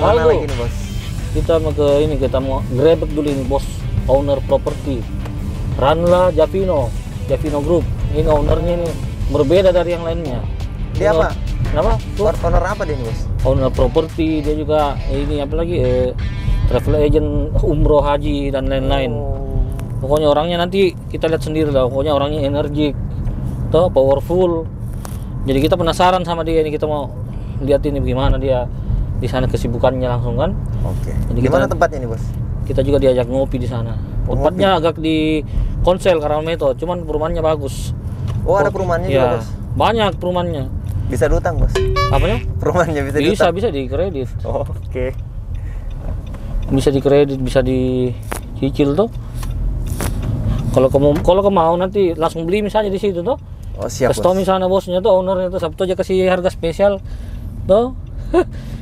kemana Aduh. lagi nih bos? Kita mau ke ini, kita mau grebek dulu ini bos, owner properti Ranla Javino Group. Ini ownernya ini berbeda dari yang lainnya. Dia Owner- apa? Kenapa? Tuh, Owner apa dia nih bos? owner properti, dia juga ini apa lagi travel agent umroh haji dan lain-lain. Oh. Pokoknya orangnya nanti kita lihat sendiri lah. Pokoknya orangnya energik, tuh powerful. Jadi kita penasaran sama dia ini, kita mau lihat ini gimana dia di sana kesibukannya langsung kan. Oke. Jadi Di mana kita- tempatnya nih bos? Kita juga diajak ngopi di sana. Tempatnya agak di Konsel Karawameto, cuman perumahannya bagus. Oh ada perumahannya juga Ya, bos? banyak perumahannya. Bisa diutang bos? Apanya? Perumahannya bisa diutang? Bisa dikredit. Oh, oke. Bisa dikredit, bisa dicicil tuh. Kalau kamu mau nanti langsung beli misalnya di situ tuh. Oh siap Kasih bos. tau misalnya bosnya tuh, ownernya tuh, Sabtu aja kasih harga spesial tuh.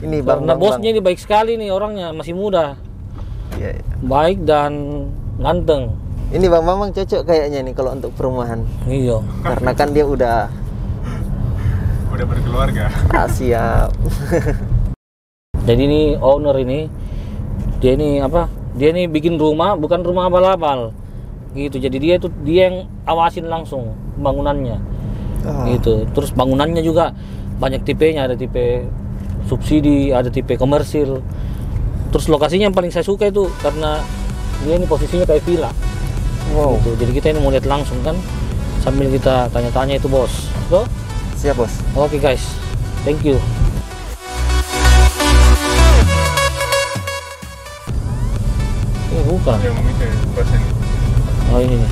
Ini bang, Karena bang, bosnya ini baik sekali nih, orangnya masih muda, Iya, iya. baik dan ganteng. Ini bang Mamang cocok kayaknya nih kalau untuk perumahan. Iya. Karena kan dia udah berkeluarga. siap. Jadi ini owner ini, dia ini apa? Dia ini bikin rumah, bukan rumah abal-abal, gitu. Jadi dia yang awasin langsung bangunannya, Oh. gitu. Terus bangunannya juga banyak tipenya, ada tipe subsidi, ada tipe komersil. Terus lokasinya yang paling saya suka itu karena dia ini posisinya kayak villa. Wow. Gitu. Jadi kita ini mau lihat langsung kan, sambil kita tanya-tanya itu bos. Tuh? Siap bos. Oke guys, thank you. Ini bukan. Yang itu pas ini. Oh ini nih.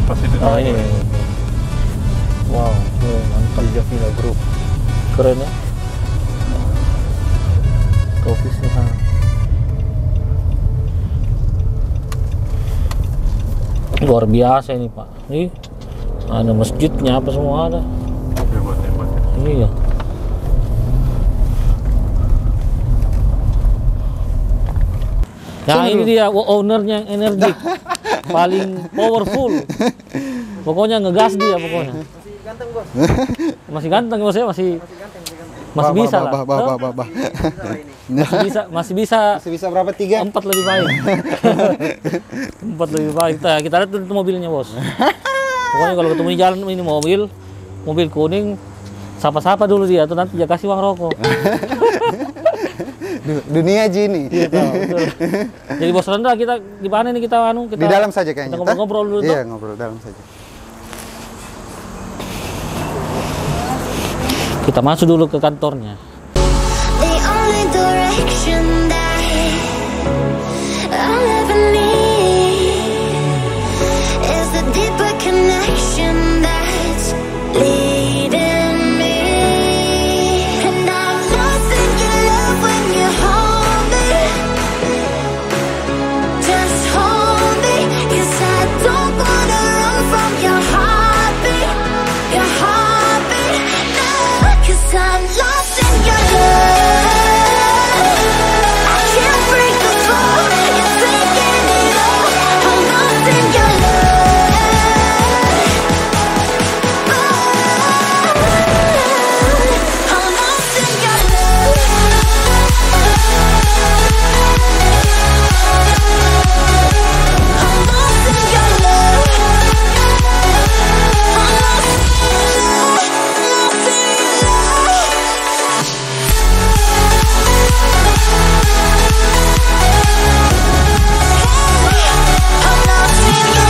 Pas itu. Oh ini nih. Wow, mantap. Di Javino Group. Keren ya. Ke office-nya sana. Luar biasa ini Pak. Nih, ada masjidnya apa semua ada. Hebat. Iya. Nah ini dia ownernya yang energik, paling powerful. Pokoknya ngegas dia pokoknya. Masih ganteng bos. Masih ganteng bos ya, masih bisa lah. Masih bisa Masih bisa berapa? 3? 4 lebih baik. 4 lebih baik. Kita lihat itu mobilnya bos. Pokoknya kalau ketemu di jalan ini mobil kuning, sapa-sapa dulu dia, tuh nanti dia kasih uang rokok. Dunia Jini. Gitu, betul. Jadi bos Rendra, kita di mana nih kita Di dalam saja kayaknya. Kita ngobrol-ngobrol dulu Iya, tuh. ngobrol dalam saja. Kita masuk dulu ke kantornya. The only direction that I'll ever need is a deeper connection that's leading me. And I'm lost in your love when you hold me. Just hold me, 'cause I don't wanna run from your heartbeat. Your heartbeat, no, 'cause I'm lost in your love. I can't break the fall, you're taking it all. I'm lost in your love. I'm lost in your love. I'm lost in your love. I'm lost in your love. I'm lost in your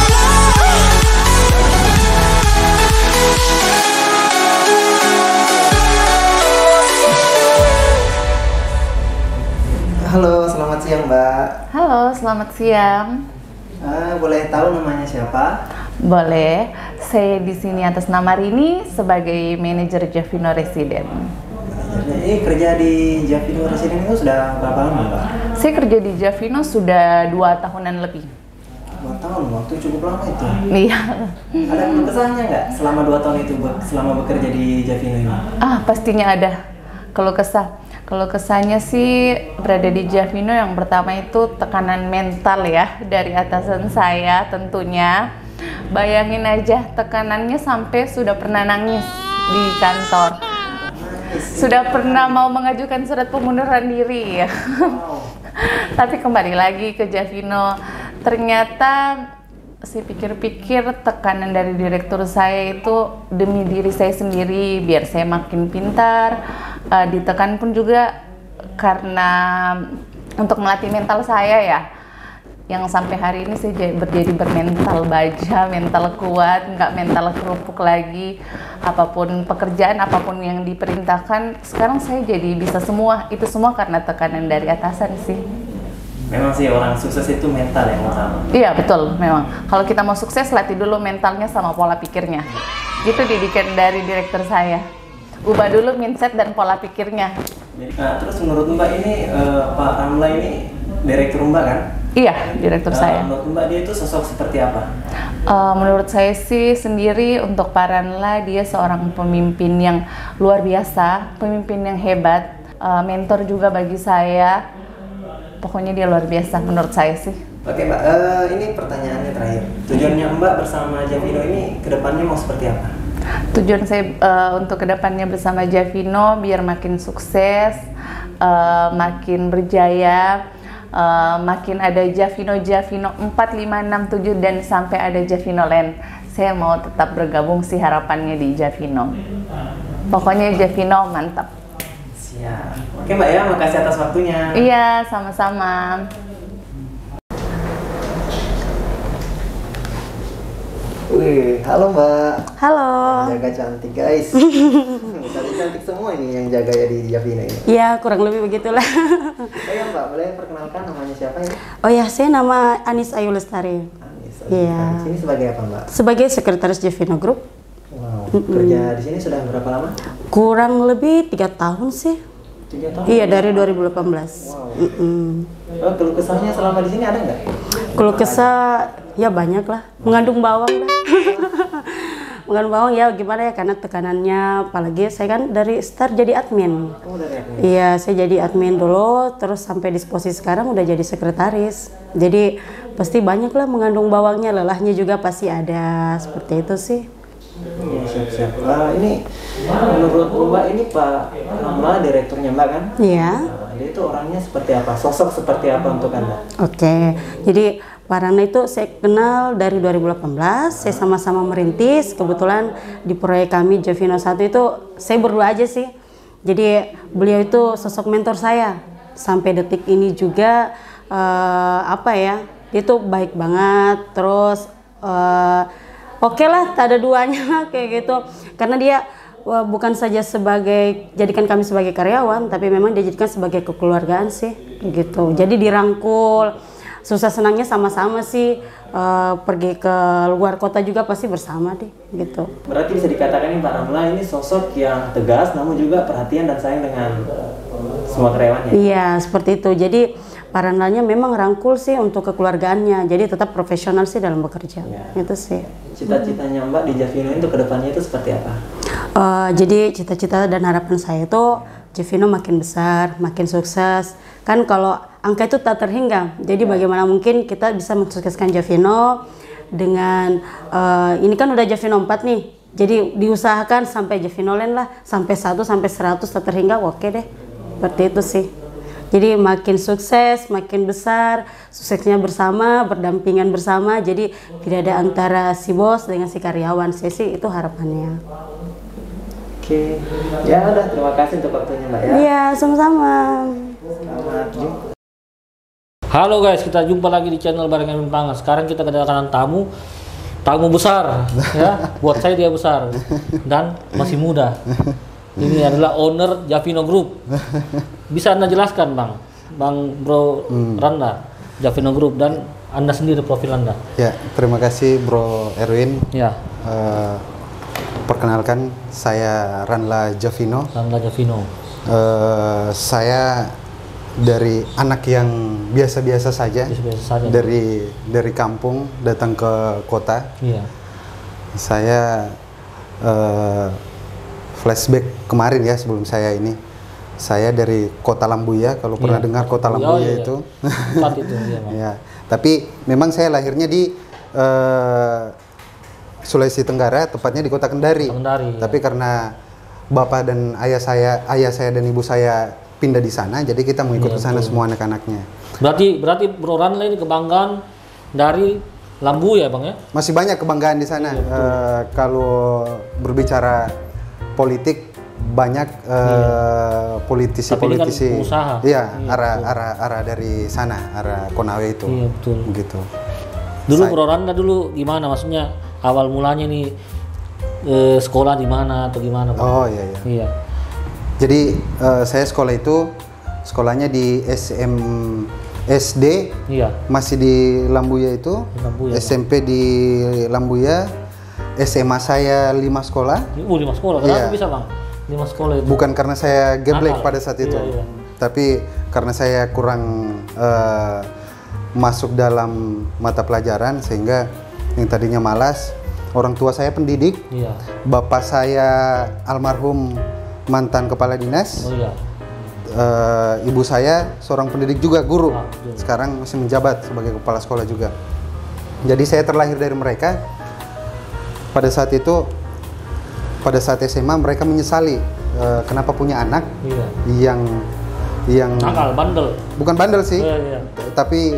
Halo, selamat siang Mbak. Halo, selamat siang. Boleh tahu namanya siapa? Boleh, saya di sini atas nama Rini sebagai manajer Javino Resident. Ini kerja di Javino Resident itu sudah berapa lama Mbak? Saya kerja di Javino sudah 2 tahunan lebih. 2 tahun, waktu cukup lama itu. Iya. Ada keluh kesahnya nggak selama 2 tahun itu selama bekerja di Javino ini? Pastinya ada. Kalau kesannya sih berada di Javino yang pertama itu tekanan mental ya dari atasan saya tentunya. Bayangin aja tekanannya sampai sudah pernah nangis di kantor. sudah pernah mau mengajukan surat pengunduran diri ya. Tapi kembali lagi ke Javino, ternyata saya pikir-pikir tekanan dari direktur saya itu demi diri saya sendiri, biar saya makin pintar. Ditekan pun juga karena untuk melatih mental saya ya, yang sampai hari ini saya berdiri bermental baja, mental kuat, nggak mental kerupuk lagi. Apapun pekerjaan, apapun yang diperintahkan, sekarang saya jadi bisa semua. Itu semua karena tekanan dari atasan sih. Memang sih orang sukses itu mental yang utama. Iya betul, memang. Kalau kita mau sukses, latih dulu mentalnya sama pola pikirnya. Gitu didikan dari direktur saya. Ubah dulu mindset dan pola pikirnya. Nah, terus menurut Mbak ini Pak Ramla ini direktur Mbak kan? Iya, direktur saya. Menurut Mbak dia itu sosok seperti apa? Menurut saya sih sendiri untuk Pak Ranla, dia seorang pemimpin yang luar biasa, pemimpin yang hebat, mentor juga bagi saya. Pokoknya dia luar biasa menurut saya sih. Oke Mbak, ini pertanyaannya terakhir. Tujuannya Mbak bersama Javino ini kedepannya mau seperti apa? Tujuan saya untuk kedepannya bersama Javino biar makin sukses, makin berjaya, makin ada Javino 4, 5, 6, 7 dan sampai ada Javino Land. Saya mau tetap bergabung sih harapannya di Javino. Pokoknya Javino mantap. Siap. Oke Mbak ya, makasih atas waktunya. Iya, sama-sama. Wih, halo Mbak. Halo. Jaga cantik guys. Tadi cantik semua ini yang jaga ya di Javino ini. Ya, kurang lebih begitulah. Oh ya Mbak, boleh perkenalkan namanya siapa ya? Oh ya, saya nama Anis Ayu Lestari. Anis. Iya. Di sini sebagai apa Mbak? Sebagai sekretaris Javino Group. Wow. Kerja di sini sudah berapa lama? Kurang lebih 3 tahun sih. 3 tahun. Iya, dari 2018. Wow. Oh, keluh kesahnya selama di sini ada nggak? Keluh kesah ya banyak lah. Mengandung bawang lah. Mengandung bawang ya gimana ya, karena tekanannya, apalagi saya kan dari start jadi admin. Oh, dari admin. Iya, saya jadi admin dulu, terus sampai di posisi sekarang udah jadi sekretaris. Jadi pasti banyak lah mengandung bawangnya, lelahnya juga pasti ada, seperti itu sih. Ya, siap-siap. Ini menurut Mbak ini Pak Ramla direkturnya Mbak kan? Iya. Dia itu orangnya seperti apa? Sosok seperti apa untuk Anda? Oke, jadi Pak Rana itu saya kenal dari 2018, saya sama-sama merintis, kebetulan di proyek kami Javino 1 itu saya berdua aja sih. Jadi beliau itu sosok mentor saya, sampai detik ini juga dia tuh baik banget, terus oke lah, tak ada duanya kayak gitu, karena dia bukan saja jadikan kami sebagai karyawan, tapi memang dia jadikan sebagai kekeluargaan sih, gitu. Jadi dirangkul, susah senangnya sama-sama sih, pergi ke luar kota juga pasti bersama deh, gitu. Berarti bisa dikatakan ini Pak Ramla ini sosok yang tegas, namun juga perhatian dan sayang dengan semua karyawannya. Iya, seperti itu. Jadi Pak Ramlanya memang rangkul sih untuk kekeluargaannya, jadi tetap profesional sih dalam bekerja, itu sih. Cita-citanya Mbak di Javino itu kedepannya itu seperti apa? Jadi cita-cita dan harapan saya itu Javino makin besar, makin sukses. Kan kalau angka itu tak terhingga, jadi bagaimana mungkin kita bisa mensukseskan Javino dengan ini kan udah Javino 4 nih, jadi diusahakan sampai Javino Land lah, sampai 1 sampai 100 tak terhingga, oke deh, seperti itu sih. Jadi makin sukses, makin besar, suksesnya bersama, berdampingan bersama, jadi tidak ada antara si bos dengan si karyawan. Saya sih itu harapannya. Oke, ya udah, terima kasih untuk waktunya Mbak ya. Iya, sama-sama. Selamat jumpa. Halo guys, kita jumpa lagi di channel Bareng Erwin Pangan. Sekarang kita kedatangan tamu besar, ya. Buat saya dia besar dan masih muda. Ini adalah owner Javino Group. Bisa Anda jelaskan Bang Bro Randa, Javino Group, dan Anda sendiri profil Anda? Ya, terima kasih Bro Erwin. Ya. Perkenalkan, saya Ranla Javino. Randa Javino. Saya dari anak yang biasa-biasa saja, dari kampung datang ke kota. Iya. Saya flashback kemarin ya, sebelum saya ini. Saya dari Kota Lambuya, kalau pernah dengar Kota Lambuya itu. Tempat itu ya. Tapi memang saya lahirnya di Sulawesi Tenggara, tepatnya di Kota Kendari. Kendari, tapi karena bapak dan ayah saya dan ibu saya pindah di sana, jadi kita mau ikut ke sana semua anak-anaknya. Berarti Bro Ranla ini kebanggaan dari Lambu ya Bang ya? Masih banyak kebanggaan di sana. Kalau berbicara politik banyak politisi-politisi. Tapi ini kan usaha. Iya, arah dari sana, arah Konawe itu. Iya betul. Begitu. Dulu Bro Ranla dulu gimana? Maksudnya awal mulanya nih sekolah di mana atau gimana Bang? Oh iya. Iya. Jadi saya sekolahnya di SD, Iya. masih di Lambuya itu, Lambuya, SMP di Lambuya, SMA saya 5 sekolah. 5 sekolah. Kenapa Iya. bisa Bang? 5 sekolah itu. Bukan karena saya geblek Nakal. pada saat itu, Iya. tapi karena saya kurang masuk dalam mata pelajaran sehingga yang tadinya malas. Orang tua saya pendidik, Iya. bapak saya almarhum mantan kepala dinas, Oh iya. ibu saya seorang pendidik juga, guru. Ah, betul. Sekarang masih menjabat sebagai kepala sekolah juga. Jadi saya terlahir dari mereka. Pada saat itu, pada saat SMA mereka menyesali kenapa punya anak Iya. yang Nakal, bandel. bukan bandel sih, Iya. tapi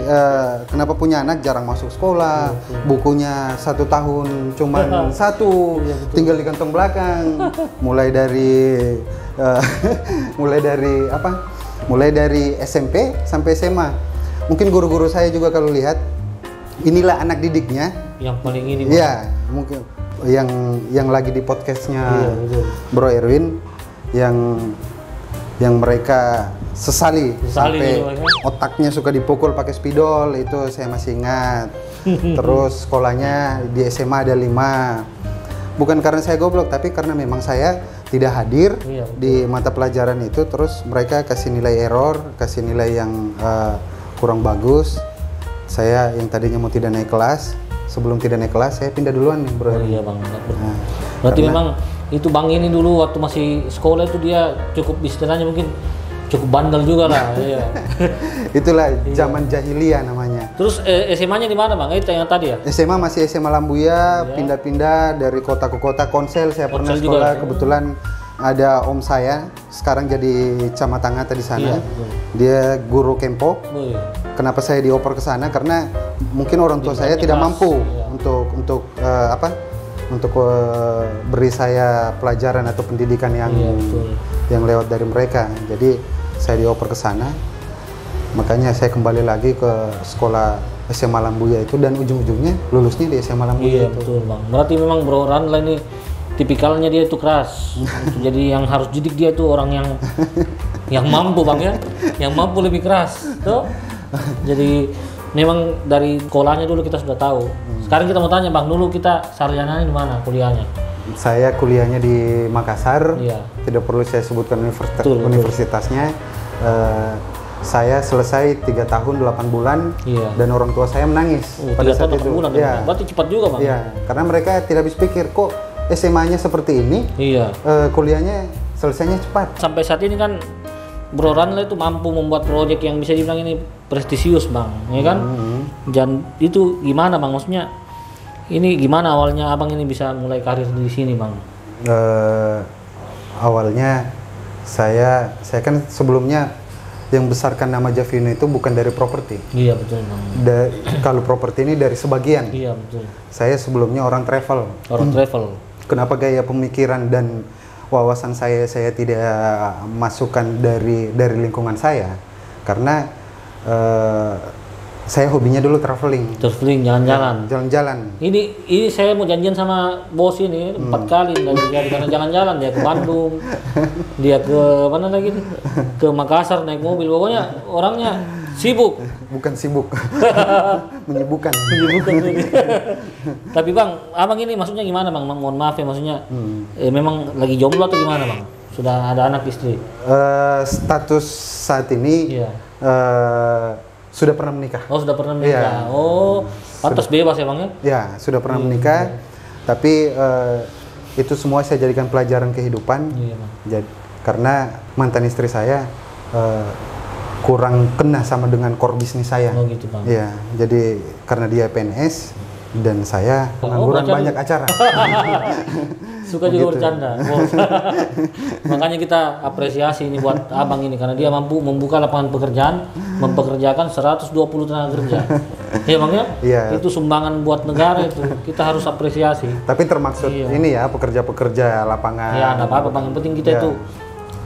kenapa punya anak jarang masuk sekolah, bukunya 1 tahun cuman 1, tinggal di kantong belakang, mulai dari mulai dari SMP sampai SMA. Mungkin guru-guru saya juga kalau lihat, inilah anak didiknya. Yang paling ini Bang. Iya, mungkin yang lagi di podcastnya Iya, betul. Bro Erwin, yang mereka sesali sampai gitu, Bang, ya. otaknya suka dipukul pakai spidol, itu saya masih ingat. Terus sekolahnya di SMA ada 5. Bukan karena saya goblok, tapi karena memang saya tidak hadir Iya, di mata pelajaran itu. Terus mereka kasih nilai error, kasih nilai yang kurang bagus. Saya yang tadinya mau tidak naik kelas, sebelum tidak naik kelas saya pindah duluan nih Bro. Oh iya Bang. Nah, Berarti karena- memang itu Bang ini dulu waktu masih sekolah itu dia cukup istilahnya mungkin cukup bandel juga lah. Iya. Itulah zaman jahiliyah namanya. Terus SMA-nya di mana Bang? Itu yang tadi ya? SMA masih SMA Lambuya, pindah-pindah dari kota ke kota. Konsel saya pernah Konsel sekolah, juga. kebetulan ada om saya sekarang jadi camat Tangata di sana. Iya, betul. Dia guru Kempo. Oh, iya. Kenapa saya dioper ke sana? Karena mungkin orang tua saya tidak kelas, mampu iya. untuk beri saya pelajaran atau pendidikan yang Iya, betul. yang lewat dari mereka. Jadi saya dioper ke sana. Makanya saya kembali lagi ke sekolah SMA Lambuya itu dan ujung-ujungnya lulusnya di SMA Lambuya Iya, itu. betul Bang. Berarti memang Bro Ranla ini tipikalnya dia itu keras. Jadi yang harus didik dia itu orang yang mampu Bang ya. Yang mampu lebih keras. Tuh. Jadi memang dari sekolahnya dulu kita sudah tahu. Sekarang kita mau tanya Bang, dulu kita sarjananya di mana kuliahnya? Saya kuliahnya di Makassar. Iya. Tidak perlu saya sebutkan Betul. universitasnya. Saya selesai 3 tahun 8 bulan Iya. dan orang tua saya menangis pada 3 saat tahun itu. 8 bulan. Iya. Berarti cepat juga Bang. Iya, karena mereka tidak habis pikir kok SMA-nya seperti ini, Iya. kuliahnya selesainya cepat. Sampai saat ini kan Bro Ranla itu mampu membuat proyek yang bisa dibilang ini prestisius Bang, ya kan? Dan itu gimana Bang? Maksudnya ini gimana awalnya Abang ini bisa mulai karir di sini Bang? Awalnya saya kan sebelumnya yang besarkan nama Javino itu bukan dari properti. Iya betul Bang. Kalau properti ini dari sebagian. Iya betul. Saya sebelumnya orang travel. Orang travel. Kenapa gaya pemikiran dan wawasan saya tidak masukkan dari lingkungan saya? Karena saya hobinya dulu traveling. Traveling jalan-jalan. Jalan-jalan. Ini saya mau janjian sama bos ini 4 kali dari karena jalan-jalan dia ke Bandung, dia ke mana lagi nih? Ke Makassar naik mobil. Pokoknya orangnya sibuk. Bukan sibuk. Menyibukkan. Bukan ini. Tapi Bang, Abang ini maksudnya gimana Bang? Mohon maaf ya maksudnya memang lagi jomblo atau gimana Bang? Sudah ada anak istri? Status saat ini Iya. sudah pernah menikah. Oh sudah pernah menikah. Iya. Oh, pantas bebas ya Bang ya? Ya, sudah pernah menikah. Tapi itu semua saya jadikan pelajaran kehidupan. Iya Bang. Karena mantan istri saya kurang kena sama dengan core bisnis saya. Oh gitu Bang. Iya, jadi karena dia PNS, dan saya pengangguran macam- banyak acara. Suka juga Begitu. bercanda. Oh. Makanya kita apresiasi ini buat abang ini karena dia mampu membuka lapangan pekerjaan, mempekerjakan 120 tenaga kerja. Ya bang ya? Iya. Itu sumbangan buat negara itu. Kita harus apresiasi. Tapi termaksud Iya. ini ya pekerja-pekerja lapangan. Ya, enggak apa-apa bang. Yang penting kita Ya. itu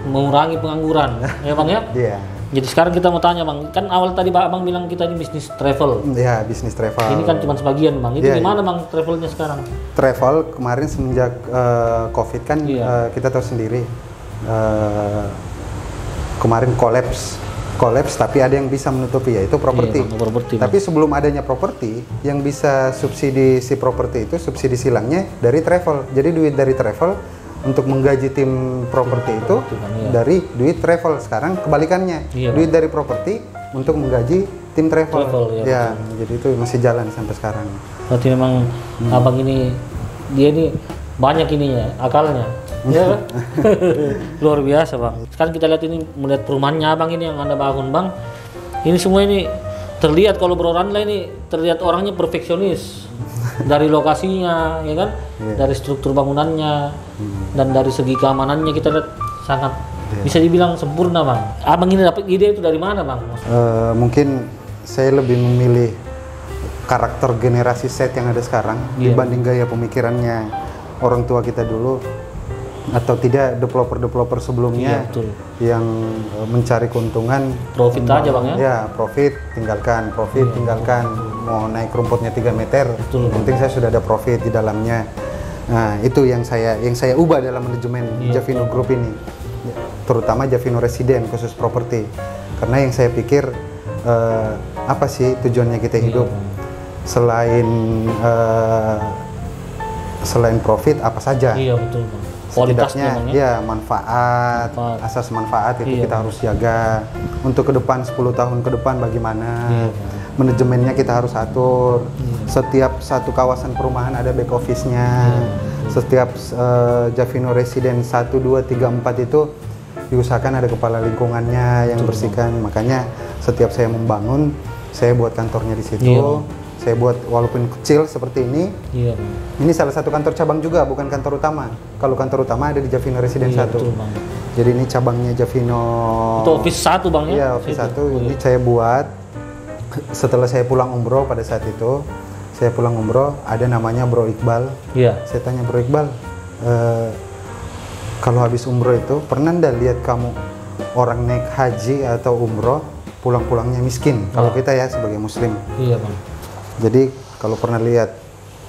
mengurangi pengangguran. Ya bang ya? Iya. Jadi sekarang kita mau tanya bang, kan awal tadi abang bilang kita ini bisnis travel. Ya, bisnis travel. Ini kan cuma sebagian bang. Itu Iya, gimana bang travelnya sekarang? Travel kemarin semenjak COVID kan Iya. kita tahu sendiri kemarin kolaps tapi ada yang bisa menutupi yaitu properti. Iya, Bang, properti, Bang. Tapi sebelum adanya properti yang bisa subsidi si properti itu subsidi silangnya dari travel. Jadi duit dari travel untuk menggaji tim properti itu Bang, iya. dari duit travel. Sekarang kebalikannya, Iya, Bang. duit dari properti untuk menggaji tim travel. Travel, ya, Ya, jadi itu masih jalan sampai sekarang. Berarti memang abang ini dia ini banyak ininya akalnya. Ya, kan? Luar biasa bang. Sekarang kita lihat ini melihat perumahannya abang ini yang anda bangun bang. Ini semua ini terlihat kalau beroran lah ini terlihat orangnya perfeksionis dari lokasinya, ya kan? Dari struktur bangunannya dan dari segi keamanannya kita lihat sangat bisa dibilang sempurna bang. Abang ini dapat ide itu dari mana bang? Mungkin saya lebih memilih karakter generasi Z yang ada sekarang Iya. dibanding gaya pemikirannya orang tua kita dulu atau tidak developer sebelumnya Iya, betul. yang mencari keuntungan Profit aja bang ya? ya profit tinggalkan mau naik rumputnya 3 meter Betul. yang penting saya sudah ada profit di dalamnya. Nah itu yang saya ubah dalam manajemen Iya, Javino Group ini, terutama Javino Residen khusus properti, karena yang saya pikir apa sih tujuannya kita hidup selain profit apa saja. Iya betul bang. Kualitasnya Setidaknya bang ya? ya manfaat, asas manfaat itu Iya, kita harus jaga untuk ke depan 10 tahun ke depan bagaimana. Iya, Manajemennya kita harus atur. Setiap satu kawasan perumahan ada back office-nya. Setiap Javino Residen 1 2 3 4 itu diusahakan ada kepala lingkungannya yang bersihkan. Makanya setiap saya membangun, saya buat kantornya di situ. Iya. Saya buat walaupun kecil seperti ini. Iya bang. Ini salah satu kantor cabang juga, bukan kantor utama. Kalau kantor utama ada di Javino Residen Iya, 1. betul, Bang. Jadi ini cabangnya Javino. Itu office 1 bang ya? Iya, office Situ. 1. Ini saya buat setelah saya pulang umroh pada saat itu. Saya pulang umroh, ada namanya Bro Iqbal. Iya. Saya tanya Bro Iqbal, kalau habis umroh itu pernah ndak lihat kamu orang naik haji atau umroh pulang-pulangnya miskin? Kalau kita ya sebagai muslim. Iya bang. Jadi kalau pernah lihat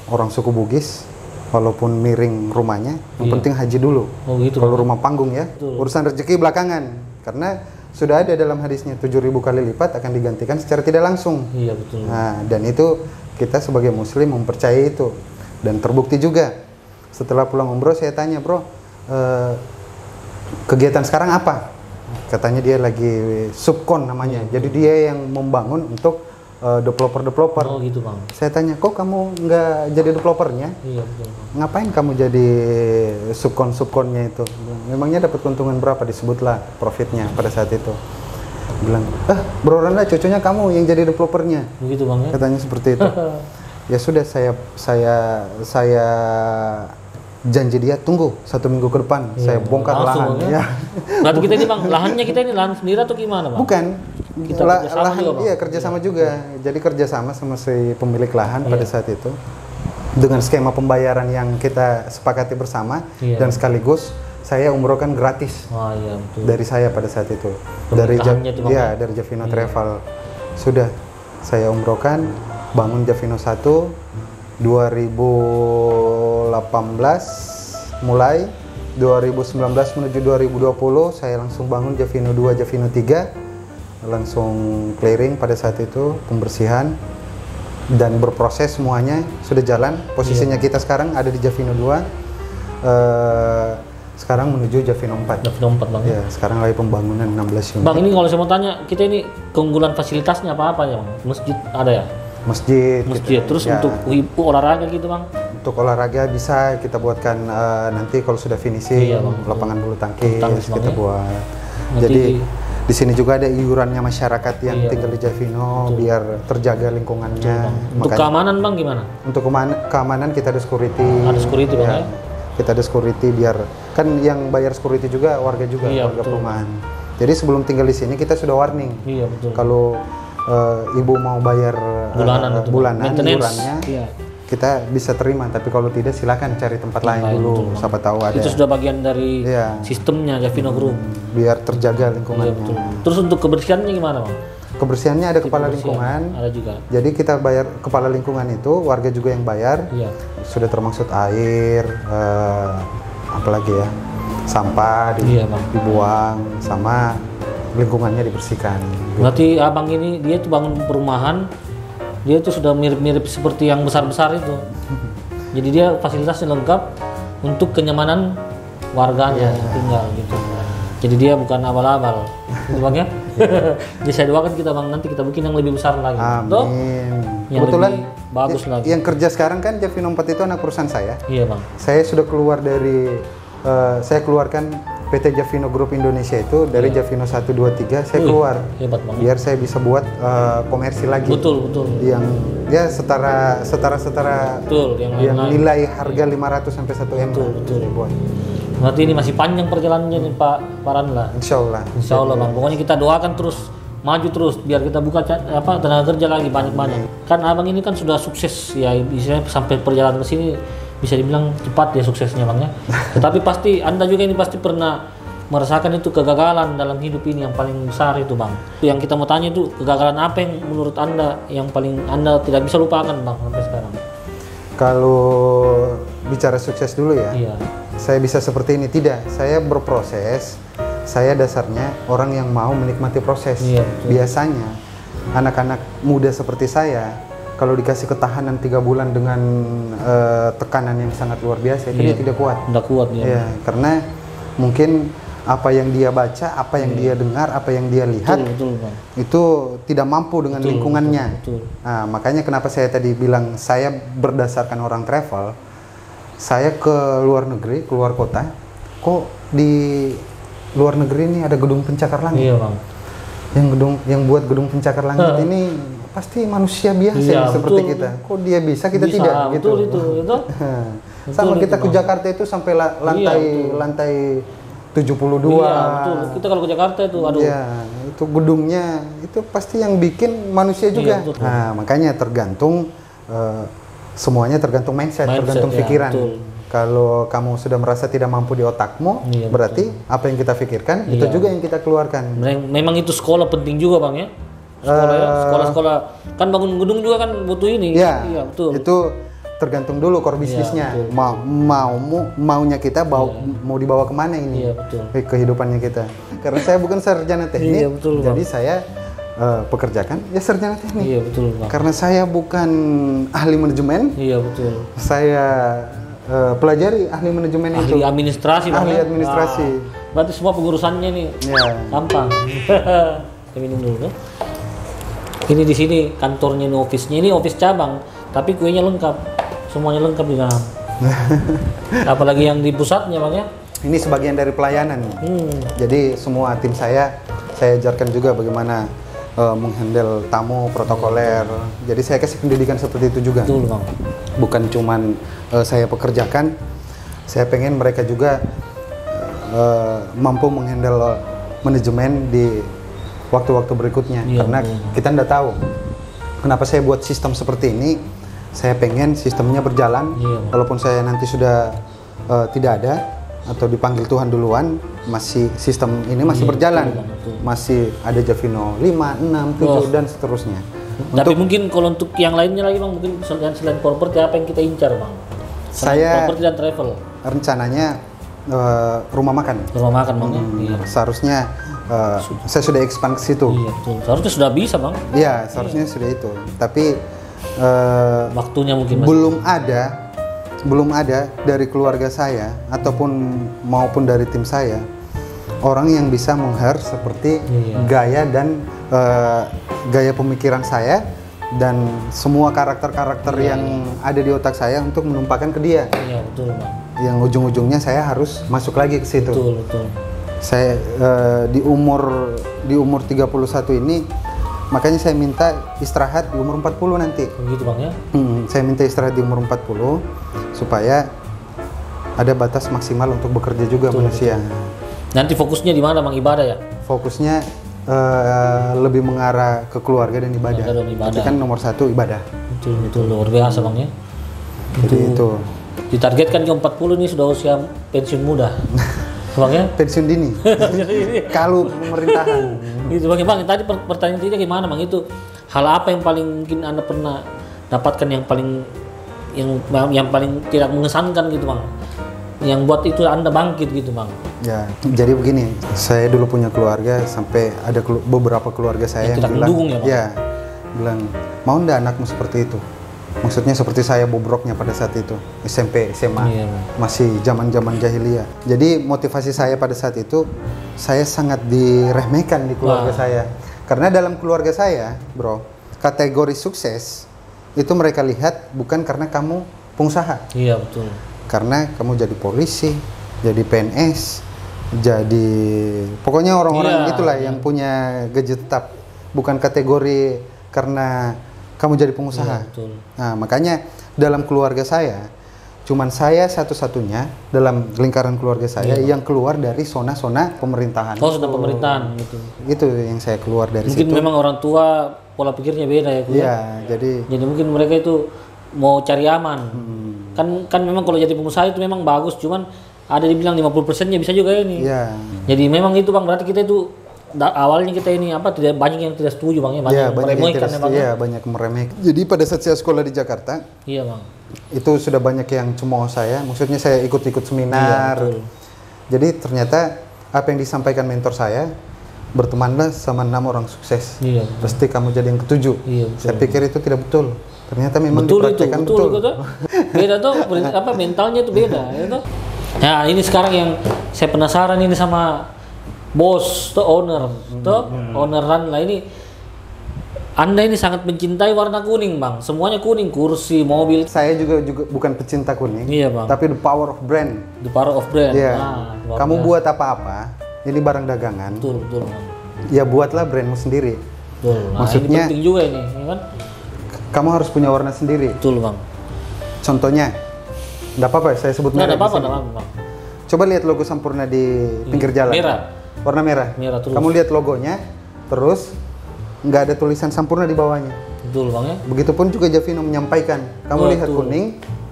orang suku Bugis, walaupun miring rumahnya, yang penting haji dulu. Oh gitu. Kalau Bang. rumah panggung ya, urusan rezeki belakangan. Karena sudah ada dalam hadisnya 7.000 kali lipat akan digantikan secara tidak langsung. Iya betul. Nah, dan itu kita sebagai muslim mempercayai itu. Dan terbukti juga. Setelah pulang umroh saya tanya, Bro, kegiatan sekarang apa? Katanya dia lagi subkon namanya. Jadi dia yang membangun untuk developer. Oh gitu bang. Saya tanya, kok kamu nggak jadi developernya? Iya betul bang. Ngapain kamu jadi subkonnya itu? Memangnya dapat keuntungan berapa? Disebutlah profitnya pada saat itu. Bilang, Bro Randa, cucunya kamu yang jadi developernya. Begitu bang ya? Katanya seperti itu. Ya sudah, saya janji dia tunggu 1 minggu ke depan. Saya bongkar langsung, lahan. ya? Ya. Berarti kita ini bang, lahannya kita ini lahan sendiri atau gimana bang? Bukan. Kita kerjasama Lahan, juga, Bang? iya kerjasama juga. Jadi kerjasama sama si pemilik lahan pada saat itu dengan skema pembayaran yang kita sepakati bersama dan sekaligus saya umrohkan gratis Wah iya betul. dari saya pada saat itu. Pemerintahannya itu, Bang, ya? Dari Javino Travel. Sudah saya umrohkan, bangun Javino 1 2018 mulai 2019 menuju 2020 saya langsung bangun Javino 2, Javino 3 langsung clearing pada saat itu, pembersihan dan berproses semuanya sudah jalan. Posisinya kita sekarang ada di Javino 2 sekarang menuju Javino 4. Javino 4 bang. Ya, sekarang lagi pembangunan 16 unit. Bang ini kalau saya mau tanya, kita ini keunggulan fasilitasnya apa ya bang? Masjid ada ya? Masjid. Masjid. gitu. Terus Ya, untuk olahraga gitu bang? untuk olahraga bisa kita buatkan nanti kalau sudah finishing Iya, Bang. lapangan bulu tangkis Bulu tangkis, Bang, kita ya. buat. Nanti Jadi Di sini juga ada iurannya masyarakat yang Iya. tinggal di Javino biar terjaga lingkungannya. Untuk Makanya- keamanan bang gimana? untuk keamanan kita ada security. Ada security, Bang, ya? Kita ada security biar kan yang bayar security juga warga juga, Iya, warga betul. perumahan. Jadi sebelum tinggal di sini kita sudah warning. Iya betul. Kalau ibu mau bayar Bulanan itu, Bang. bulanan Maintenance. iurannya, Iya. kita bisa terima. Tapi kalau tidak silakan cari tempat lain Lain, dulu. betul, Bang. Siapa tahu ada. Itu sudah bagian dari Iya. sistemnya Javino Group. Biar terjaga Iya lingkungannya. betul. Terus untuk kebersihannya gimana bang? Kebersihannya ada kepala Kebersihan. lingkungan. Ada juga. Jadi kita bayar kepala lingkungan itu, warga juga yang bayar. Iya. Sudah termasuk air, apalagi ya, sampah Iya, Bang. dibuang, sama lingkungannya dibersihkan. Berarti abang ini dia tuh bangun perumahan, dia tuh sudah mirip-mirip seperti yang besar-besar itu. Jadi dia fasilitasnya lengkap untuk kenyamanan warganya Iya. tinggal gitu. Jadi dia bukan abal-abal, gitu bang ya. Jadi saya doakan kita bang nanti kita bikin yang lebih besar lagi. Toh? Amin. Yang Kebetulan lebih bagus lagi. yang kerja sekarang kan Javino 4 itu anak perusahaan saya. Iya bang. Saya sudah keluar dari, saya keluarkan PT Javino Group Indonesia itu dari Javino 1, 2, 3, saya Wih, keluar. hebat banget. Biar saya bisa buat komersil lagi. Betul betul. Yang ya setara Betul. Yang yang lain-lain. nilai harga 500 sampai 1 M. Betul. Saya buat. Berarti ini masih panjang perjalanannya nih Pak Paranla. Insya Allah. Insya Allah bang. Pokoknya kita doakan terus maju terus biar kita buka tenaga kerja lagi banyak-banyak. Kan abang ini kan sudah sukses ya, istilahnya sampai perjalanan ke sini bisa dibilang cepat ya suksesnya bang ya. Tetapi pasti anda juga ini pasti pernah merasakan itu kegagalan dalam hidup ini yang paling besar itu bang. Yang kita mau tanya itu kegagalan apa yang menurut anda yang paling anda tidak bisa lupakan bang sampai sekarang? Kalau bicara sukses dulu ya, Iya. saya bisa seperti ini. Tidak, saya berproses. Saya dasarnya orang yang mau menikmati proses. Iya, betul. Biasanya anak-anak muda seperti saya, kalau dikasih ketahanan 3 bulan dengan tekanan yang sangat luar biasa, itu Iya. dia tidak kuat. Udah kuat ya. Ya, karena mungkin apa yang dia baca, apa yang dia dengar, apa yang dia lihat, Betul bang. itu tidak mampu dengan lingkungannya. Betul. Nah, makanya kenapa saya tadi bilang saya berdasarkan orang travel, saya ke luar negeri, keluar kota, kok di luar negeri ini ada gedung pencakar langit. Iya bang. Yang buat gedung pencakar langit ini pasti manusia biasa Iya, yang seperti betul. kita. Kok dia bisa, kita Bisa, tidak betul gitu. itu. Sama Betul kita itu, ke Bang. Jakarta itu sampai lantai 72. Iya betul. Kita kalau ke Jakarta itu aduh. Ya, itu gedungnya itu pasti yang bikin manusia juga. betul. Nah, makanya tergantung semuanya tergantung mindset, Mindset, tergantung ya, pikiran. betul. Kalau kamu sudah merasa tidak mampu di otakmu, Iya, berarti apa yang kita pikirkan itu Iya. juga yang kita keluarkan. Memang itu sekolah penting juga bang ya. Sekolah ya, sekolah-sekolah kan bangun gedung juga kan butuh ini. Ya, Iya betul. itu tergantung dulu core bisnisnya. betul. Maunya kita mau dibawa kemana ini? Iya, betul. Kehidupannya kita. Karena saya bukan sarjana teknik, Iya, betul, Bang. jadi saya pekerjakan ya sarjana teknik. Iya betul bang. Karena saya bukan ahli manajemen, Iya betul. saya pelajari ahli manajemen itu. Ahli administrasi bang. Ahli ya? administrasi. Wah, berarti semua pengurusannya nih Ya. gampang. Kita minum dulu. Ini di sini kantornya, ini office-nya, ini office cabang, tapi kuenya lengkap, semuanya lengkap di dalam. Apalagi yang di pusatnya bang ya. Ini sebagian dari pelayanan. Jadi semua tim saya ajarkan juga bagaimana menghandle tamu protokoler. Jadi saya kasih pendidikan seperti itu juga. Betul bang. Bukan cuman saya pekerjakan, saya pengen mereka juga mampu menghandle manajemen di waktu-waktu berikutnya. Iya, Karena betul. kita nggak tahu kenapa saya buat sistem seperti ini. Saya pengen sistemnya berjalan. Iya. Walaupun saya nanti sudah tidak ada atau dipanggil Tuhan duluan, masih sistem ini masih Iya, berjalan. betul, betul. Masih ada Javino 5, 6, 7 Oh. dan seterusnya. Tapi mungkin kalau untuk yang lainnya lagi bang, mungkin selain properti apa yang kita incar bang? Selain Saya- properti dan travel. Rencananya rumah makan. Rumah makan bang ya? Iya. Seharusnya saya sudah expand ke situ. Iya betul. Seharusnya sudah bisa bang. Iya, seharusnya sudah itu. Tapi Waktunya mungkin masih. belum ada dari keluarga saya maupun dari tim saya orang yang bisa meng-hire seperti Iya. gaya dan gaya pemikiran saya dan semua karakter-karakter yang ada di otak saya untuk menumpahkan ke dia. Iya betul bang. Yang ujung-ujungnya saya harus masuk lagi ke situ. Betul betul. Saya di umur 31 ini, makanya saya minta istirahat di umur 40 nanti. Begitu Bang ya. Saya minta istirahat di umur 40 supaya ada batas maksimal untuk bekerja juga manusia. Nanti fokusnya di mana Bang, ibadah ya? Fokusnya lebih mengarah ke keluarga dan ibadah. Keluarga dan ibadah. Tapi kan nomor 1 ibadah. Betul luar biasa Bang ya. Jadi itu Ditargetkan ke 40 ini sudah usia pensiun muda. Bang ya. pensiun dini. Kalau pemerintahan. Gitu Bang. Tadi pertanyaan tidak gimana Bang, itu hal apa yang paling mungkin Anda pernah dapatkan yang paling tidak mengesankan gitu Bang, yang buat itu Anda bangkit gitu Bang? Ya, jadi begini, saya dulu punya keluarga, sampai ada beberapa keluarga saya yang yang tidak bilang, mendukung ya Bang? ya, bilang mau ndak anakmu seperti itu. Maksudnya seperti saya bobroknya pada saat itu, SMP, SMA, Iya, Bang. masih zaman-zaman jahiliyah. Jadi motivasi saya pada saat itu, saya sangat diremehkan di keluarga saya. Karena dalam keluarga saya, bro, kategori sukses itu mereka lihat bukan karena kamu pengusaha. Iya betul. Karena kamu jadi polisi, jadi PNS, jadi pokoknya orang-orang itulah yang punya gaji tetap, bukan kategori karena kamu jadi pengusaha. Iya, betul. Nah, makanya dalam keluarga saya, cuman saya satu-satunya dalam lingkaran keluarga saya yang keluar dari zona-zona pemerintahan. Oh, sudah pemerintahan gitu. Itu yang saya keluar dari Mungkin situ. memang orang tua pola pikirnya beda ya, Kuya. Iya, jadi mungkin mereka itu mau cari aman. Kan memang kalau jadi pengusaha itu memang bagus, cuman ada dibilang 50%-nya bisa juga ini. iya. Jadi memang itu Bang, berarti kita itu awalnya kita ini tidak banyak yang tidak setuju Bang ya, banyak Iya, yang banyak yang meremehkan tidak ya Bang. setuju, banyak yang meremehkan. Jadi pada saat saya sekolah di Jakarta, Iya Bang. itu sudah banyak yang cemooh saya. Maksudnya saya ikut-ikut seminar. Iya, betul. Jadi ternyata apa yang disampaikan mentor saya, bertemanlah sama 6 orang sukses. Iya, Pasti kamu jadi yang ketujuh. Iya, betul. Saya pikir itu tidak betul. Ternyata memang Betul itu, dipraktekkan betul. Beda tuh, apa mentalnya itu beda, ya tuh. Nah ini sekarang yang saya penasaran ini sama bos, tuh owner, owneran lah ini. Anda ini sangat mencintai warna kuning Bang, semuanya kuning, kursi, mobil. Saya juga bukan pecinta kuning, Iya Bang. tapi the power of brand. The power of brand. Iya. Luar Kamu biasa. buat apa-apa, ini barang dagangan. Betul Bang. Ya buatlah brandmu sendiri. Betul. Nah, Maksudnya- ini penting juga ini, ya kan? Kamu harus punya warna sendiri. Betul Bang. Contohnya, enggak apa-apa saya sebut Nggak ada merek di apa-apa, sini. nggak apa-apa Bang. Coba lihat logo Sampurna di pinggir jalan. Merah. Warna merah. Merah terus. Kamu lihat logonya, terus nggak ada tulisan Sampurna di bawahnya. Betul Bang ya. Begitupun juga Javino menyampaikan. Kamu lihat Betul. kuning,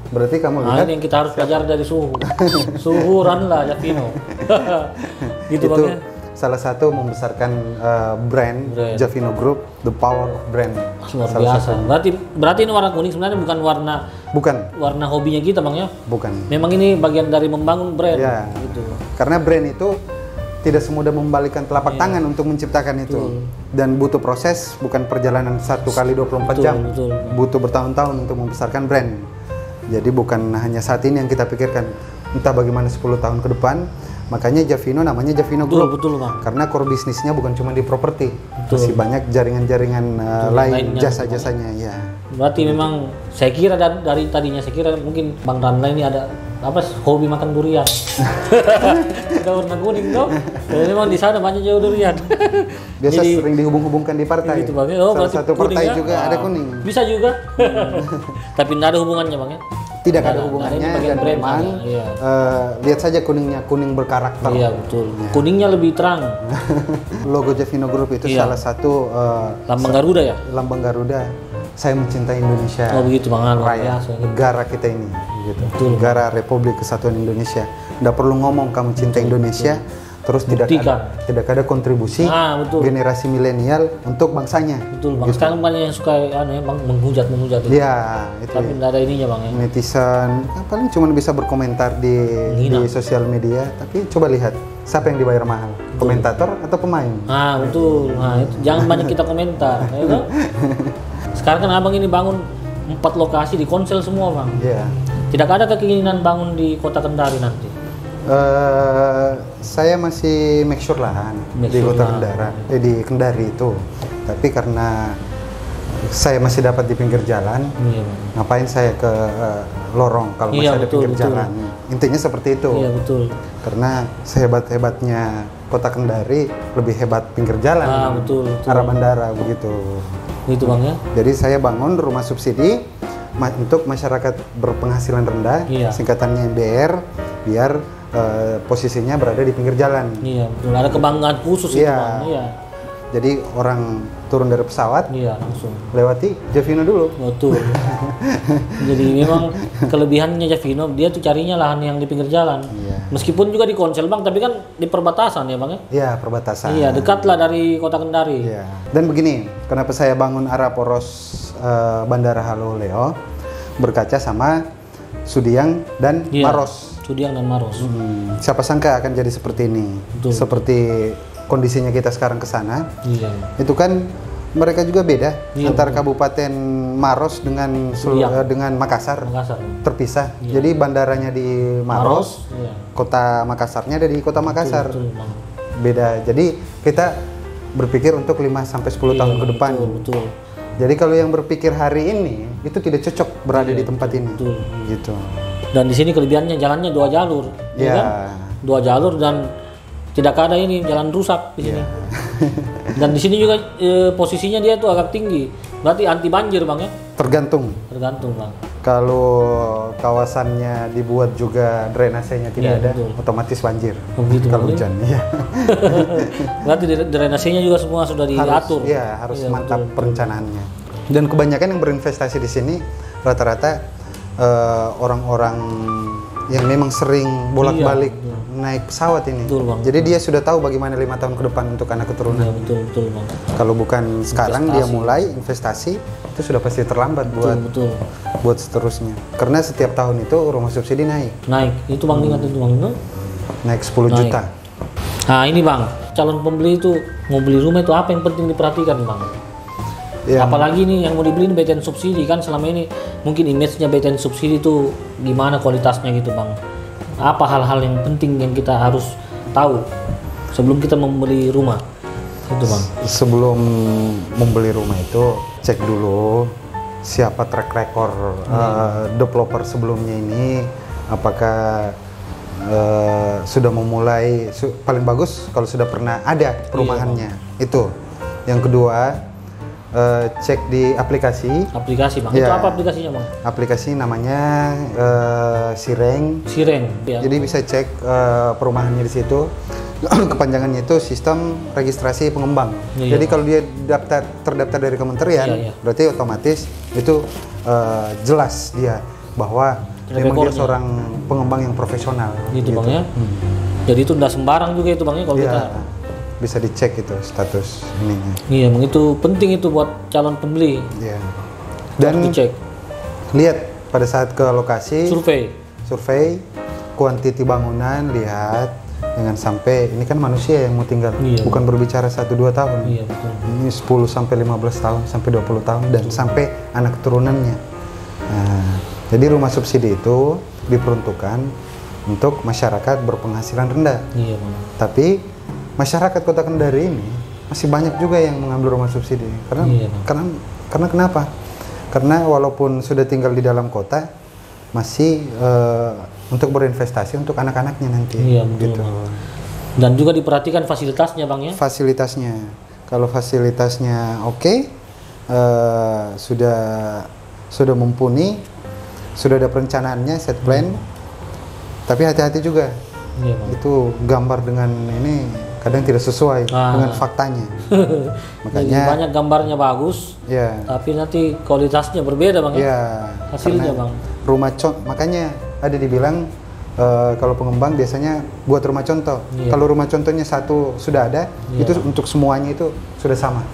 berarti kamu Nah lihat ini yang kita harus pelajari dari suhu. Suhu Ranla Javino. Gitu itu Bang ya. salah satu membesarkan brand Brand. Javino Group, the power of brand. Luar Salah biasa. satu. Berarti ini warna kuning sebenarnya bukan Bukan, warna hobinya kita Bang ya. bukan. Memang ini bagian dari membangun brand. Ya. Gitu. Karena brand itu tidak semudah membalikan Iya. telapak tangan untuk menciptakan itu. Dan butuh proses, bukan perjalanan 1 kali 24 jam. Betul. Butuh bertahun-tahun untuk membesarkan brand. Jadi bukan hanya saat ini yang kita pikirkan, entah bagaimana 10 tahun ke depan. Makanya Javino namanya Javino Group. Betul Bang. Karena core bisnisnya bukan cuma di properti, Betul. masih banyak jaringan-jaringan lain, lainnya. jasa-jasanya. Ya. Berarti memang saya kira dari tadinya saya kira mungkin Bang Ranla ini ada apa hobi makan durian. Ada warna kuning tuh. Dan memang di sana banyak jauh durian. Biasa Jadi, sering dihubung-hubungkan di partai. gitu Bang. Oh, Salah berarti satu kuning partai ya? juga ada kuning. Bisa juga. Tapi tidak ada hubungannya Bang ya. Tidak ada Ini hubungannya bagian dan brand memang aja, iya. lihat saja kuningnya, kuning berkarakter. Iya betul. Kuningnya lebih terang. Logo Javino Group itu Iya. salah satu Lambang Garuda ya. lambang Garuda. Saya mencintai Indonesia. Oh begitu Bang. Luar Raya, biasa. negara kita ini, gitu. Betul. Negara Republik Kesatuan Indonesia. Tidak perlu ngomong kamu cinta Indonesia, terus Buktikan. tidak ada kontribusi Ah, betul. generasi milenial untuk bangsanya. Betul Bang. Sekarang banyak yang suka Bang menghujat itu. Iya, itu. Tapi tidak ada ininya Bang ya. Netizen paling cuma bisa berkomentar di Menghina. sosial media, tapi coba lihat siapa yang dibayar mahal, komentator atau pemain. Ah betul. Nah itu jangan banyak kita komentar. Ya, kan? Sekarang kan Abang ini bangun 4 lokasi di Konsel semua Bang. Iya. Tidak ada keinginan bangun di Kota Kendari nanti. Saya masih make sure lah Make di sure Kota lah. Kendari, di Kendari itu. Tapi karena saya masih dapat di pinggir jalan, Iya Bang. ngapain saya ke lorong kalau masih Iya, ada betul, pinggir betul. jalan. Intinya seperti itu. Iya betul. Karena sehebat-hebatnya Kota Kendari lebih hebat pinggir jalan, betul. arah bandara begitu. Gitu Bang ya. Jadi saya bangun rumah subsidi untuk masyarakat berpenghasilan rendah, Iya. singkatannya MBR, biar posisinya berada di pinggir jalan. Iya, betul. Ada kebanggaan khusus itu Iya. Bang. Iya. Jadi orang turun dari pesawat, Iya, langsung. lewati Javino dulu. Betul. Jadi memang kelebihannya Javino, dia tuh carinya lahan yang di pinggir jalan. Iya. Meskipun juga di Konsel Bang, tapi kan di perbatasan ya Bang ya. Iya, perbatasan. Iya, dekat lah dari Kota Kendari. Iya. Dan begini, kenapa saya bangun arah poros Bandara Haloleo berkaca sama Sudiang dan Iya. Maros. Sudiang dan Maros. Siapa sangka akan jadi seperti ini. Betul. Seperti kondisinya kita sekarang ke sana. Iya. Itu kan mereka juga beda Iya, antara Kabupaten Maros dengan Sudiang. dengan Makassar. Makassar. Terpisah. Jadi bandaranya di Maros, Iya. kota Makassarnya ada di kota Makassar. Betul, Bang. Beda. Jadi kita berpikir untuk 5 sampai 10 tahun ke depan. Betul. Jadi kalau yang berpikir hari ini itu tidak cocok berada di tempat ini. betul. Gitu. Dan di sini kelebihannya jalannya 2 jalur. Iya. kan? 2 jalur dan tidak ada ini jalan rusak di sini. Dan di sini juga posisinya dia tuh agak tinggi. Berarti anti banjir Bang ya? Tergantung. Tergantung Bang. Kalau kawasannya dibuat juga drainasenya tidak Iya, ada, betul. otomatis banjir. Oh, begitu, Kalau Bang, ya? hujan, iya. Berarti drainasenya juga semua sudah diatur. Harus Iya, mantap betul. perencanaannya. Dan kebanyakan yang berinvestasi di sini rata-rata orang-orang yang memang sering bolak-balik naik pesawat ini. Betul, Bang. Jadi dia sudah tahu bagaimana 5 tahun ke depan untuk anak keturunan. Iya, betul Bang. Kalau bukan sekarang dia mulai investasi, itu sudah pasti terlambat Betul. buat seterusnya. Karena setiap tahun itu rumah subsidi naik Itu Bang ingat itu Bang. naik 10 Naik. juta. Nah ini Bang, calon pembeli itu mau beli rumah itu apa yang penting diperhatikan Bang? Ya, Apalagi nih yang mau dibeli ini BTN subsidi kan selama ini mungkin image-nya BTN subsidi itu gimana kualitasnya gitu Bang. Apa hal-hal yang penting yang kita harus tahu sebelum kita membeli rumah itu Bang? sebelum membeli rumah itu cek dulu siapa track record developer sebelumnya ini, apakah sudah memulai paling bagus kalau sudah pernah ada perumahannya. Itu. Yang kedua, cek di aplikasi. Aplikasi Bang. Iya. Itu apa aplikasinya Bang? Aplikasi namanya Sireng. Siren. Ya. Jadi bisa cek perumahannya di situ. Kepanjangannya itu sistem registrasi pengembang. Iya. Jadi kalau dia terdaftar dari kementerian, Iya. berarti otomatis itu jelas dia bahwa memang dia Recordnya. seorang pengembang yang profesional. Gitu Bang ya. Jadi itu udah sembarang juga itu Bang ya kalau Iya. kita. Bisa dicek itu status ininya. Iya, Bang, itu penting itu buat calon pembeli. Iya. Dan Dan dicek. lihat pada saat ke lokasi, Survei. kuantiti bangunan, lihat jangan sampai ini kan manusia yang mau tinggal, Iya. bukan berbicara 1-2 tahun. Iya, betul. Ini 10 sampai 15 tahun, sampai 20 tahun dan sampai anak keturunannya. Nah, jadi rumah subsidi itu diperuntukkan untuk masyarakat berpenghasilan rendah. Iya, Bang. Tapi masyarakat Kota Kendari ini masih banyak juga yang mengambil rumah subsidi. Karena Iya, karena kenapa? Karena walaupun sudah tinggal di dalam kota, masih untuk berinvestasi untuk anak-anaknya nanti. Iya, betul. Gitu. Bang. Dan juga diperhatikan fasilitasnya, Bang ya. Fasilitasnya, kalau fasilitasnya oke, sudah mumpuni, sudah ada perencanaannya, set plan. Tapi hati-hati juga. Iya, Bang. Itu gambar dengan ini kadang tidak sesuai dengan faktanya. Jadi Makanya banyak gambarnya bagus, ya, tapi nanti kualitasnya berbeda, Bang ya. ya Hasilnya, karena Bang. rumah makanya ada dibilang kalau pengembang biasanya buat rumah contoh. Iya. Kalau rumah contohnya satu sudah ada, Iya. itu untuk semuanya itu sudah sama.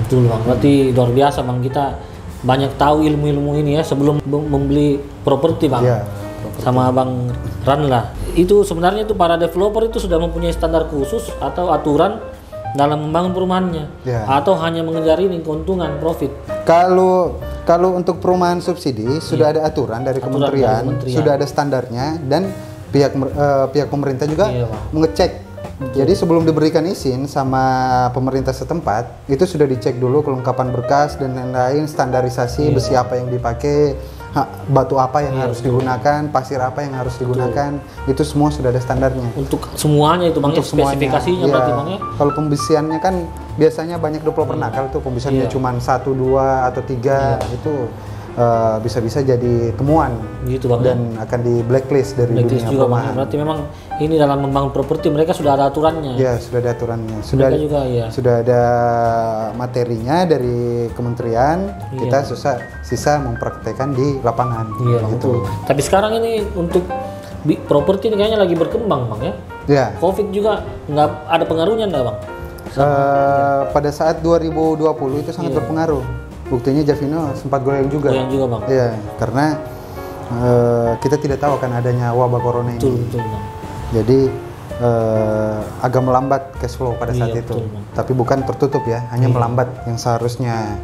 Betul, Bang. Berarti luar biasa, Bang. Kita banyak tahu ilmu-ilmu ini ya sebelum membeli properti, Bang. Iya. Sama Bang Ran lah. Itu sebenarnya itu para developer itu sudah mempunyai standar khusus atau aturan dalam membangun perumahannya, Ya. atau hanya mengejar ini keuntungan profit. Kalau untuk perumahan subsidi sudah ada aturan dari Iya. Aturan dari kementerian, kementerian. sudah ada standarnya dan pihak pemerintah juga Iya, Bang. mengecek. Jadi sebelum diberikan izin sama pemerintah setempat, itu sudah dicek dulu kelengkapan berkas dan lain-lain, standarisasi Iya. besi apa yang dipakai, batu apa yang harus digunakan, pasir apa yang harus digunakan, itu semua sudah ada standarnya. Untuk semuanya itu Bang, Untuk semuanya. spesifikasinya Iya. berarti Bang ya. Kalau pembisiannya kan biasanya banyak developer nakal tuh, pembisiannya Iya. cuma 1, 2 atau 3 itu bisa-bisa jadi temuan Gitu Bang. dan akan di blacklist dari Blacklist dunia juga Bang. perumahan. Berarti memang ini dalam membangun properti mereka sudah ada aturannya. Ya, sudah ada aturannya. Sudah Mereka juga ya. sudah ada materinya dari kementerian. Iya. Kita sisa mempraktekkan di lapangan. Iya gitu. betul. Tapi sekarang ini untuk properti ini kayaknya lagi berkembang Bang ya. Ya. Covid juga nggak ada pengaruhnya nggak Bang? Pada saat 2020 itu sangat berpengaruh. Buktinya Javino sempat goyang juga. Goyang juga Bang. Iya, karena kita tidak tahu akan adanya wabah corona Betul ini. betul Bang. Jadi agak melambat cash flow pada saat Iya, itu. betul, Bang. Tapi bukan tertutup ya, hanya melambat yang seharusnya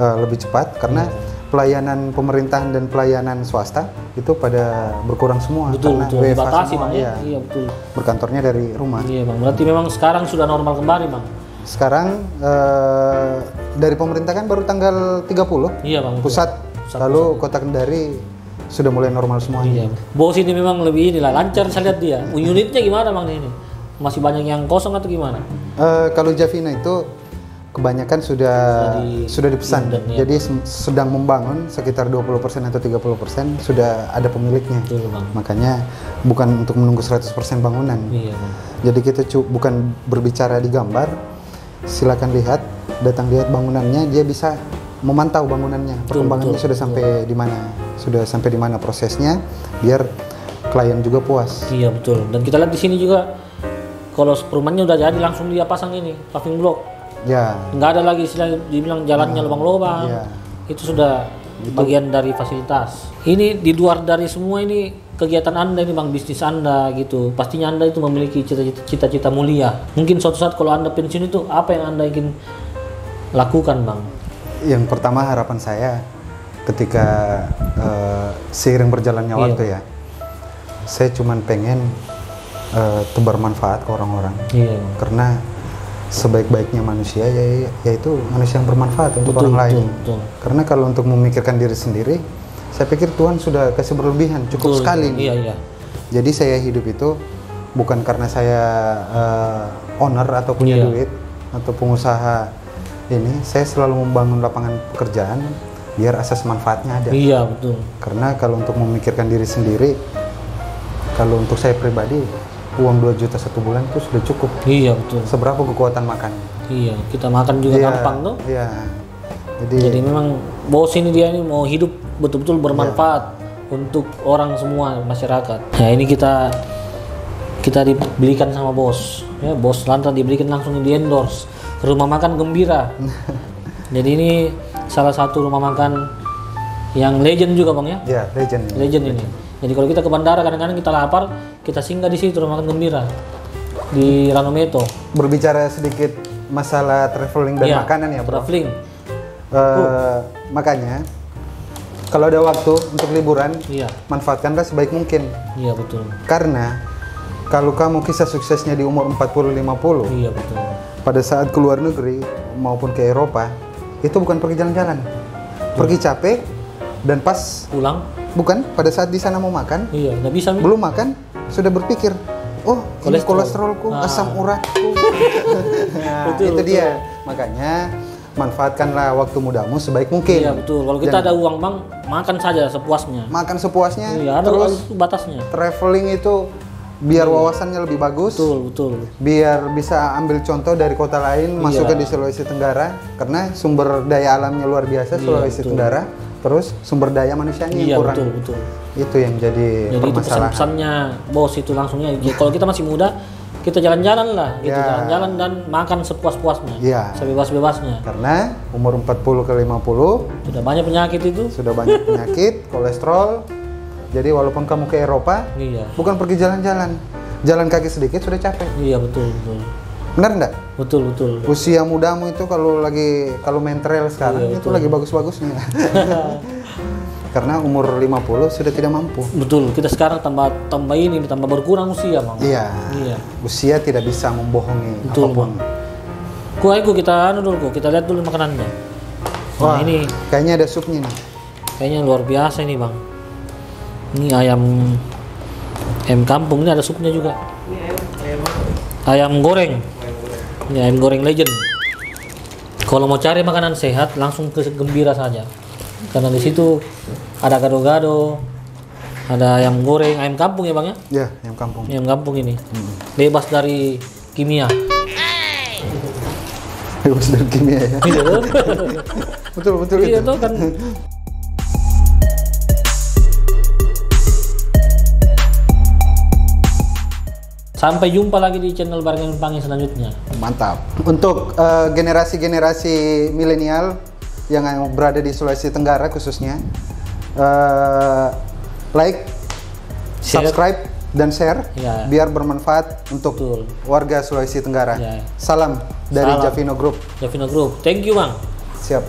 lebih cepat karena pelayanan pemerintahan dan pelayanan swasta itu pada berkurang semua Betul karena betul. WFH Dibatasi semua, Bang ya. iya. Iya betul. Berkantornya dari rumah. Iya Bang. Berarti memang sekarang sudah normal kembali Bang. Sekarang dari pemerintah kan baru tanggal 30 Iya Bang. betul. pusat, lalu kota Kendari sudah mulai normal semuanya. Iya. Bos ini memang lebih inilah lancar saya lihat dia. Unitnya gimana Bang ini? Masih banyak yang kosong atau gimana? Kalau Javina itu kebanyakan sudah dipesan. dan ya. Jadi sedang membangun sekitar 20% atau 30% sudah ada pemiliknya. Betul Bang. Makanya bukan untuk menunggu 100% bangunan. Iya Bang. Jadi kita bukan berbicara di gambar. Silakan lihat, datang lihat bangunannya, dia bisa memantau bangunannya. Perkembangannya betul, sudah sampai di mana? Sudah sampai di mana prosesnya biar klien juga puas. Iya betul. Dan kita lihat di sini juga kalau perumahannya udah jadi langsung dia pasang ini paving block. Ya. Nggak ada lagi istilah dibilang jalannya lubang-lubang. Iya. Itu sudah bagian dari fasilitas. Ini di luar dari semua ini kegiatan Anda ini Bang, bisnis Anda gitu. Pastinya Anda itu memiliki cita-cita mulia. Mungkin suatu saat kalau Anda pensiun itu apa yang Anda ingin lakukan Bang? Yang pertama harapan saya ketika seiring berjalannya Iya. waktu ya, saya cuman pengen tebar manfaat ke orang-orang. Iya Bang. Karena sebaik-baiknya manusia yaitu manusia yang bermanfaat untuk orang lain. Betul. Karena kalau untuk memikirkan diri sendiri, saya pikir Tuhan sudah kasih berlebihan cukup Betul. sekali. Iya iya. Jadi saya hidup itu bukan karena saya owner atau punya Iya. duit atau pengusaha ini, saya selalu membangun lapangan pekerjaan biar asas manfaatnya ada. Iya betul. Karena kalau untuk memikirkan diri sendiri, kalau untuk saya pribadi, uang 2 juta 1 bulan itu sudah cukup. Iya betul. Seberapa kekuatan makan? Iya, kita makan juga Iya, gampang tuh. Iya. Jadi memang bos ini dia ini mau hidup betul-betul bermanfaat untuk orang semua masyarakat. Nah ini kita dibelikan sama bos, ya bos lantas dibelikan langsung di endorse rumah makan Gembira. Jadi ini salah satu rumah makan yang legend juga Bang ya. Ya, legend. Legend ini. Jadi kalau kita ke bandara kadang-kadang kita lapar, kita singgah di situ rumah makan Gembira di Ranometo. Berbicara sedikit masalah traveling dan Iya, makanan ya, Bro. traveling. Makanya kalau ada waktu untuk liburan, Iya. manfaatkanlah sebaik mungkin. Iya betul. Karena kalau kamu kisah suksesnya di umur 40-50, Iya betul. pada saat keluar negeri maupun ke Eropa, itu bukan pergi jalan-jalan. Pergi capek dan pas Pulang. bukan pada saat di sana mau makan, Iya, nggak bisa. Mi. belum makan sudah berpikir, oh ini kolesterolku, Ah. asam uratku. Nah, Betul, itu betul. dia. Makanya manfaatkanlah waktu mudamu sebaik mungkin. Iya betul. Kalau kita ada uang Bang, makan saja sepuasnya. Makan sepuasnya, Iya, ada terus batasnya. traveling itu biar wawasannya lebih bagus, Betul, betul. biar bisa ambil contoh dari kota lain, masukkan di Sulawesi Tenggara, karena sumber daya alamnya luar biasa Sulawesi Tenggara, terus sumber daya manusianya Iya yang kurang. betul, betul. Itu yang jadi Jadi itu permasalahan. pesan-pesannya bos itu langsungnya. Ya, kalau kita masih muda, kita jalan-jalan lah, gitu. Ya. Jalan-jalan dan makan sepuas-puasnya. Iya. Sebebas-bebasnya. Karena umur 40 ke 50 Sudah banyak penyakit itu. sudah banyak penyakit, kolesterol. Jadi walaupun kamu ke Eropa, Iya. bukan pergi jalan-jalan, jalan kaki sedikit sudah capek. Iya betul, betul. Benar enggak? Betul, betul. Usia mudamu itu kalau main trail sekarang Iya, itu betul. lagi bagus-bagusnya. Karena umur 50 sudah tidak mampu. Betul. Kita sekarang tambah ini, tambah berkurang usia, Bang. Iya. Iya. Usia tidak bisa membohongi Betul, apapun. Ayo kita lihat dulu makanannya. Nah, Wah, ini kayaknya ada supnya nih. Kayaknya luar biasa ini bang. Ini ayam kampung, ini ada supnya juga. Ayam goreng. Ini ayam goreng legend. Kalau mau cari makanan sehat langsung ke Gembira saja. Karena di situ ada gado-gado, ada ayam goreng, ayam kampung ya bang ya? Ya, ayam kampung. Ayam kampung ini bebas dari kimia. Bebas dari kimia ya. Iya tuh. Betul Iya itu. tuh kan. Sampai jumpa lagi di channel Barengan Pangi selanjutnya. Mantap. Untuk generasi-generasi milenial yang berada di Sulawesi Tenggara khususnya, like, Share. subscribe, dan share Ya. biar bermanfaat untuk Betul. warga Sulawesi Tenggara. Ya. Salam dari Salam. Javino Group. Javino Group. Thank you bang. Siap.